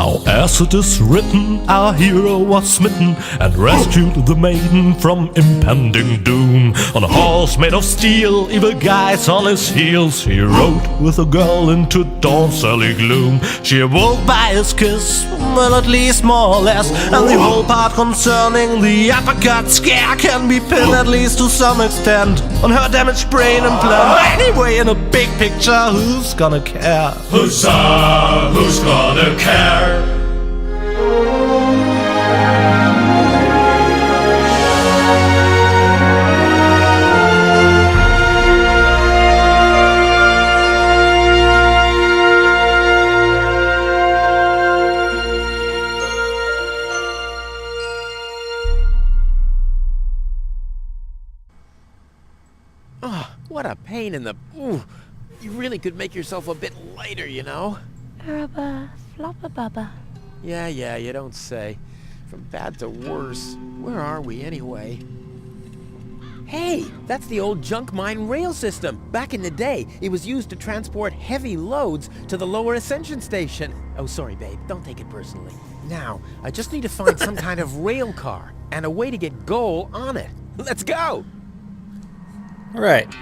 Now as it is written, our hero was smitten and rescued the maiden from impending doom. On a horse made of steel, evil guys on his heels, he rode with a girl into dawn's early gloom. She awoke by his kiss, well at least more or less, and the whole part concerning the uppercut scare can be pinned at least to some extent on her damaged brain and plan. Anyway, in a big picture, who's gonna care? Huzzah, who's gonna care? What a pain in the... Ooh, you really could make yourself a bit lighter, you know? Araba, floppa bubba. Yeah, you don't say. From bad to worse. Where are we, anyway? Hey, that's the old junk mine rail system. Back in the day, it was used to transport heavy loads to the lower ascension station. Oh, sorry, babe. Don't take it personally. Now, I just need to find some kind of rail car and a way to get Goal on it. Let's go! Alright.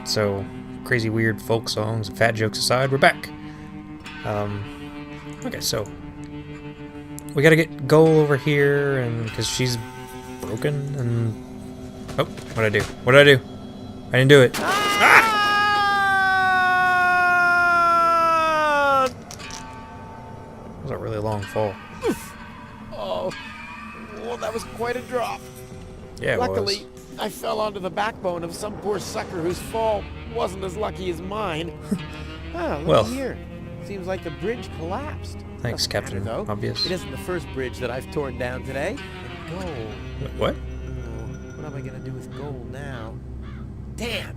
So, crazy weird folk songs and fat jokes aside, we're back. Okay, so we gotta get Goal over here, and because she's broken, and oh, what'd I do? What did I do? I didn't do it. Ah! That was a really long fall. Oh, well, that was quite a drop. Yeah, it Luckily, I fell onto the backbone of some poor sucker whose fall wasn't as lucky as mine. Look Well. here. Seems like the bridge collapsed. Thanks, Doesn't Captain matter, though. Obvious. It isn't the first bridge that I've torn down today. And Goal. What? Oh, what am I gonna do with Goal now? Damn!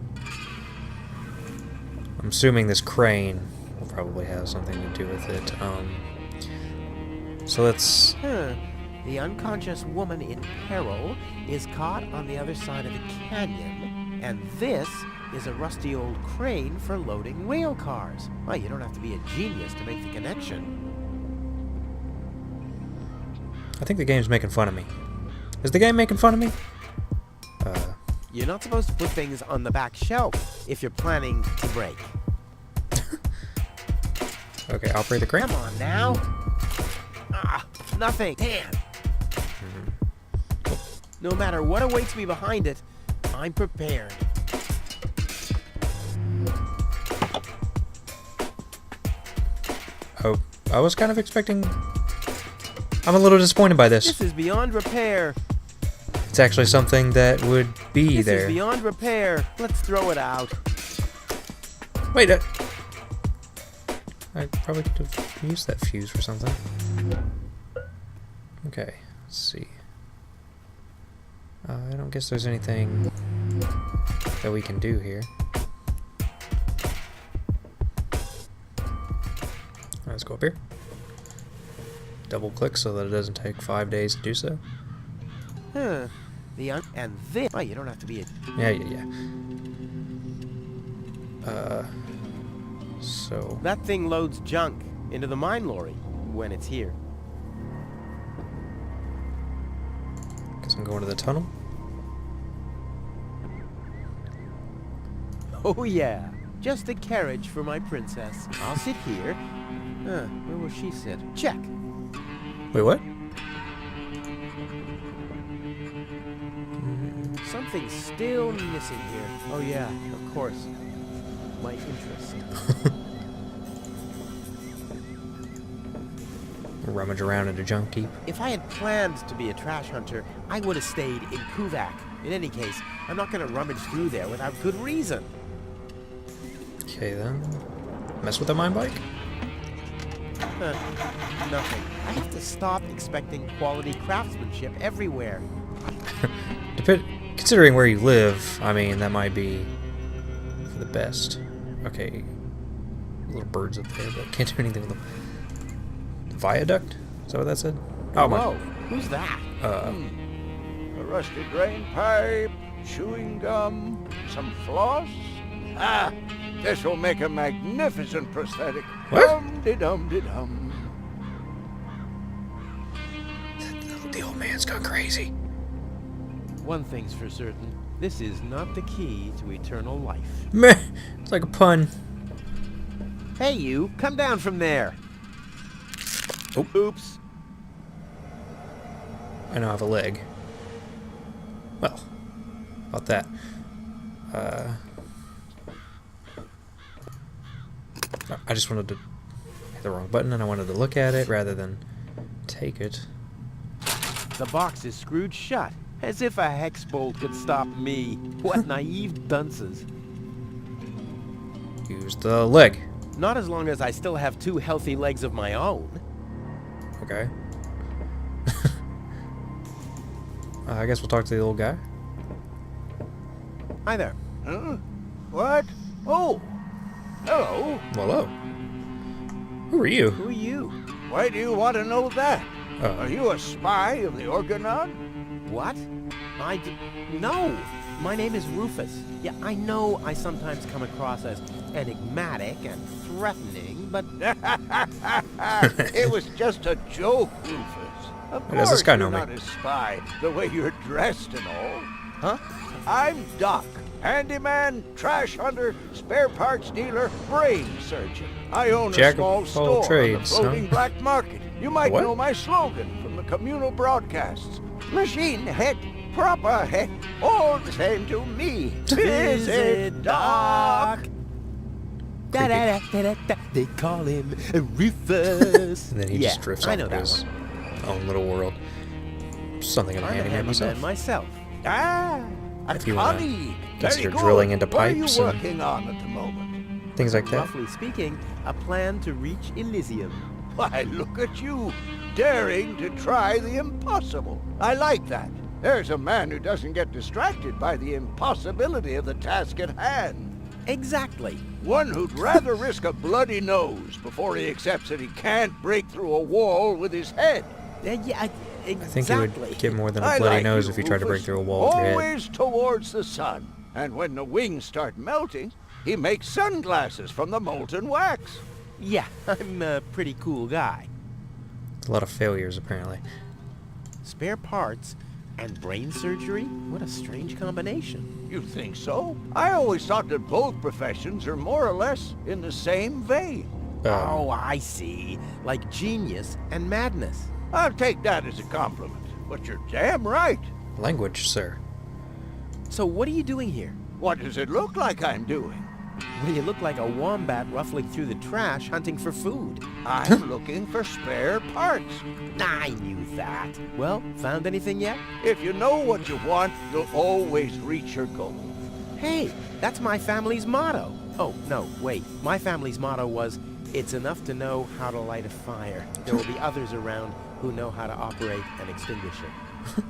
I'm assuming this crane will probably have something to do with it. So let's... The unconscious woman in peril is caught on the other side of the canyon, and this is a rusty old crane for loading rail cars. Well, you don't have to be a genius to make the connection. I think the game's making fun of me. Is the game making fun of me? You're not supposed to put things on the back shelf if you're planning to break. Okay, operate the crane. Come on now. Nothing. Damn. No matter what awaits me behind it, I'm prepared. Oh, I was kind of expecting... I'm a little disappointed by this. This is beyond repair. It's actually something that would be This there. is beyond repair. Let's throw it out. Wait, I probably could have used that fuse for something. Okay, let's see. I don't guess there's anything that we can do here. Let's go up here. Double click so that it doesn't take 5 days to do so. And this. Oh, you don't have to be a... Yeah. So... That thing loads junk into the mine lorry when it's here. Guess I'm going to the tunnel. Oh yeah, just a carriage for my princess. I'll sit here. Where will she sit? Check. Wait, what? Something's still missing here. Oh yeah, of course. My interest. Rummage around in a junk heap. If I had planned to be a trash hunter, I would have stayed in Kuvak. In any case, I'm not going to rummage through there without good reason. Okay then. Mess with the mine bike? Nothing. I have to stop expecting quality craftsmanship everywhere. Considering where you live, I mean, that might be for the best. Okay. Little birds up there, but can't do anything with them. Viaduct? Is that what that said? Oh my. Whoa, who's that? A rusty drain pipe, chewing gum, some floss. This will make a magnificent prosthetic. What? Dum-de-dum-de-dum. man's gone crazy. One thing's for certain. This is not the key to eternal life. Meh. It's like a pun. Hey, you! Come down from there! Oh. Oops. I now have a leg. Well, about that. I just wanted to hit the wrong button, and I wanted to look at it rather than take it. The box is screwed shut, as if a hex bolt could stop me. What naive dunces. Use the leg. Not as long as I still have 2 healthy legs of my own. Okay. I guess we'll talk to the old guy. Hi there. Huh? What? Oh! Hello. Hello. Who are you? Who are you? Why do you want to know that? Oh. Are you a spy of the Orgonaut? What? No! My name is Rufus. Yeah, I know I sometimes come across as enigmatic and threatening, but... It was just a joke, Rufus. Of Does this course guy know you're me? not a spy, the way you're dressed and all. Huh? I'm Doc, handyman, trash hunter, spare parts dealer, brain surgeon. I own Jack a small of store all on trades, the floating huh? black market. You might What? know my slogan from the communal broadcasts. Machine head, proper head, all the same to me. Visit Doc. Da-da-da-da-da. They call him Rufus. And then he yeah, just drifts I off know into that his one. own little world. Something I'm a I'm a handyman handyman myself. myself. Ah, a If you wanna colleague. consider Very good. drilling into What are you pipes and working on at the moment? Things like that. Roughly speaking, a plan to reach Elysium. Why, look at you, daring to try the impossible. I like that. There's a man who doesn't get distracted by the impossibility of the task at hand. Exactly. One who'd rather risk a bloody nose before he accepts that he can't break through a wall with his head. Yeah, I think exactly. you would get more than a I bloody like nose you, if you tried to break Rufus. through a wall with your head. Always towards the sun. And when the wings start melting, he makes sunglasses from the molten wax. Yeah, I'm a pretty cool guy. A lot of failures, apparently. Spare parts and brain surgery? What a strange combination. You think so? I always thought that both professions are more or less in the same vein. Oh, I see. Like genius and madness. I'll take that as a compliment, but you're damn right. Language, sir. So what are you doing here? What does it look like I'm doing? Well, you look like a wombat ruffling through the trash hunting for food. I'm looking for spare parts. I knew that. Well, found anything yet? If you know what you want, you'll always reach your goal. Hey, that's my family's motto. Oh, no, wait. My family's motto was, it's enough to know how to light a fire. There will be others around who know how to operate and extinguish it.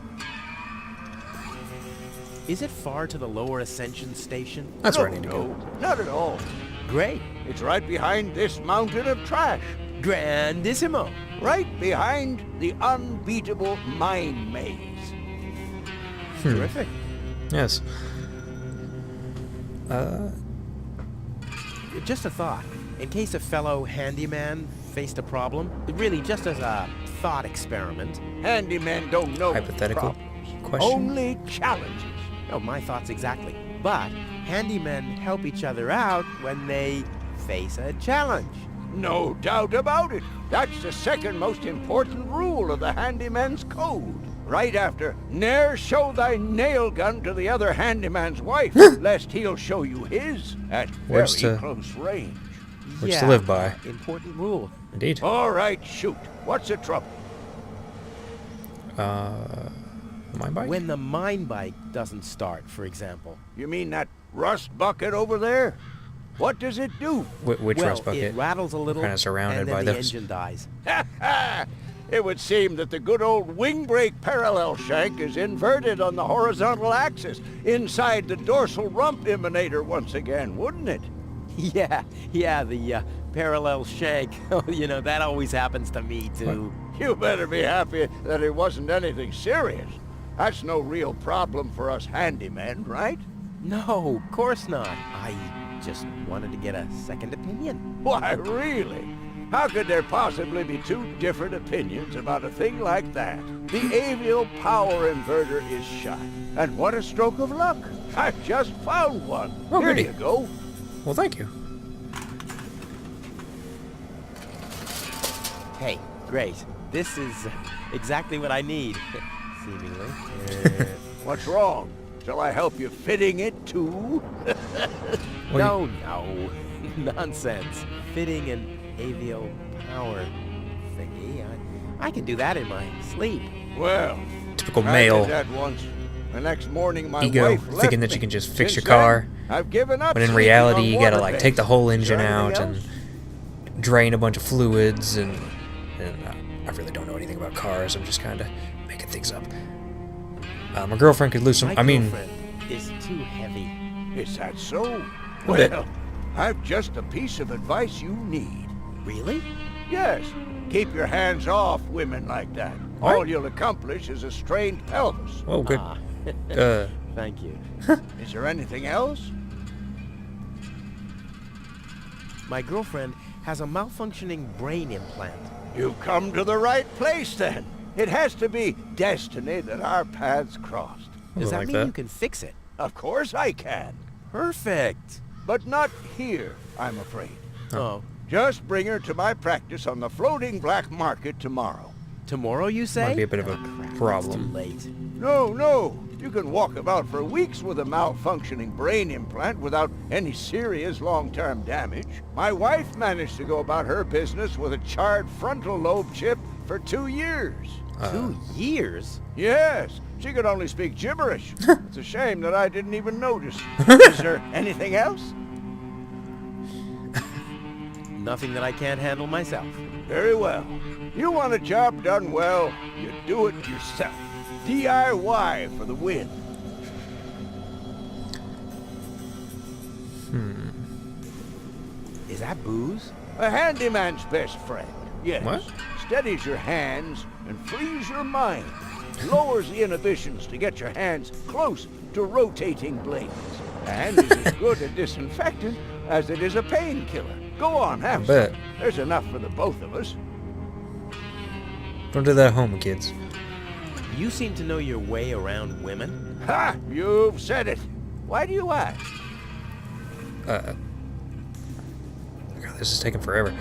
Is it far to the lower ascension station? That's no, where I need to go. No, not at all. Great. It's right behind this mountain of trash. Grandissimo. Right behind the unbeatable mine maze. Terrific. Yes. Just a thought. In case a fellow handyman faced a problem, really just as a thought experiment. Handymen don't know Hypothetical problems, question? only challenges. Oh, my thoughts exactly. But handymen help each other out when they face a challenge. No doubt about it. That's the second most important rule of the handyman's code. Right after, ne'er show thy nail gun to the other handyman's wife, lest he'll show you his at very Words to- close range. Which to live by. Important rule. Indeed. All right, shoot. What's the trouble? My bike? When the mine bike doesn't start, for example. You mean that rust bucket over there? What does it do? Which well, rust bucket? it rattles a little, Kinda surrounded and then by the those. engine dies. It would seem that the good old wing brake parallel shank is inverted on the horizontal axis inside the dorsal rump emanator once again, wouldn't it? Yeah, the parallel shank. Oh, you know, that always happens to me, too. You better be happy that it wasn't anything serious. That's no real problem for us handymen, right? No, of course not. I just wanted to get a second opinion. Why, really? How could there possibly be two different opinions about a thing like that? The avial power inverter is shot. And what a stroke of luck. I've just found one. Oh, Here goody. you go. Well, thank you. Hey, great. This is exactly what I need, seemingly. What's wrong? Shall I help you fitting it too? No, no. Nonsense. Fitting an avial power thingy. I can do that in my sleep. Well, Typical I male did that once. The next morning, my ego, wife left thinking that me. you can just fix Since your car. then, I've given up When in sleeping reality, on you gotta water like beds. take the whole Is there engine anything out and else? drain a bunch of fluids, and I really don't know anything about cars. I'm just kind of making things up. My girlfriend could lose some. My I mean, girlfriend is too heavy. Is that so? A bit. Well, I've just a piece of advice you need. Really? Yes, keep your hands off women like that. What? All you'll accomplish is a strained pelvis. oh good. Ah, thank you. Is there anything else? My girlfriend has a malfunctioning brain implant. You've come to the right place then. It has to be destiny that our paths crossed. Does that like mean that. you can fix it? Of course I can. Perfect. But not here, I'm afraid. Oh, Just bring her to my practice on the floating black market tomorrow. tomorrow you say? Might be a bit of a Crap, it's problem. too late. No. You can walk about for weeks with a malfunctioning brain implant without any serious long-term damage. My wife managed to go about her business with a charred frontal lobe chip for 2 years. 2 years? Yes, she could only speak gibberish. It's a shame that I didn't even notice. Is there anything else? Nothing that I can't handle myself. Very well. You want a job done well, you do it yourself. DIY for the win. Is that booze? A handyman's best friend, yes. What? Steadies your hands and frees your mind. Lowers the inhibitions to get your hands close to rotating blades. And is as good a disinfectant as it is a painkiller. Go on, have I some. bet. There's enough for the both of us. Don't do that at home, kids. You seem to know your way around women. Ha! You've said it. Why do you ask? God, this is taking forever.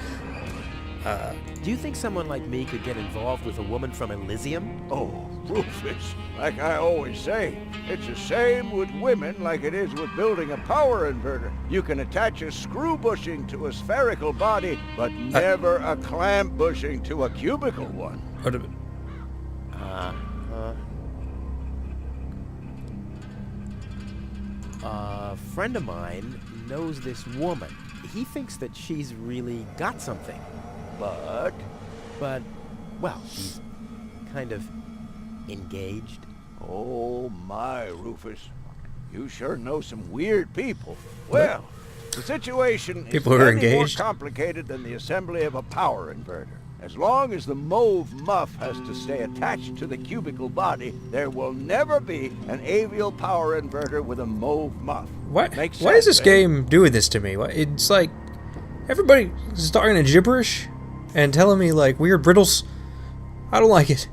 Do you think someone like me could get involved with a woman from Elysium? Oh, Rufus, like I always say, it's the same with women like it is with building a power inverter. You can attach a screw bushing to a spherical body, but never a clamp bushing to a cubical one. What A friend of mine knows this woman. He thinks that she's really got something. But But, well, she's kind of engaged. oh my, Rufus, you sure know some weird people. Well, the situation People is who are plenty more engaged? complicated than the assembly of a power inverter. As long as the mauve muff has to stay attached to the cubical body, there will never be an avial power inverter with a mauve muff. What? Makes Why is sense, this eh? game doing this to me? It's like everybody is talking in gibberish and telling me like weird riddles. I don't like it.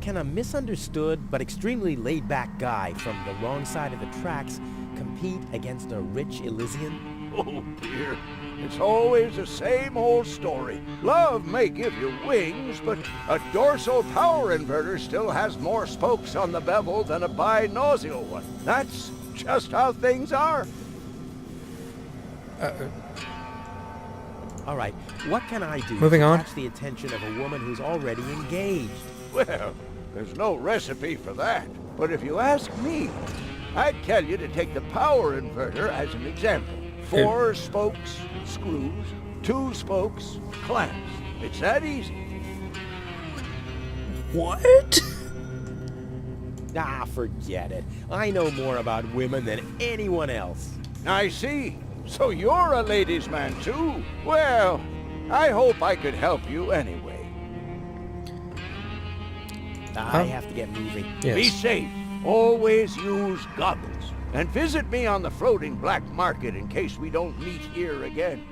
Can a misunderstood but extremely laid-back guy from the wrong side of the tracks compete against a rich Elysian? Oh dear, it's always the same old story. Love may give you wings, but a dorsal power inverter still has more spokes on the bevel than a binossial one. That's just how things are. All right, what can I do Moving to on. catch the attention of a woman who's already engaged? Well, there's no recipe for that. But if you ask me, I'd tell you to take the power inverter as an example. 4 spokes, screws, 2 spokes, clamps. It's that easy. What? Ah, forget it. I know more about women than anyone else. I see. So you're a ladies' man too? Well, I hope I could help you anyway. I have to get moving. Yes. Be safe. Always use goggles. And visit me on the floating black market in case we don't meet here again.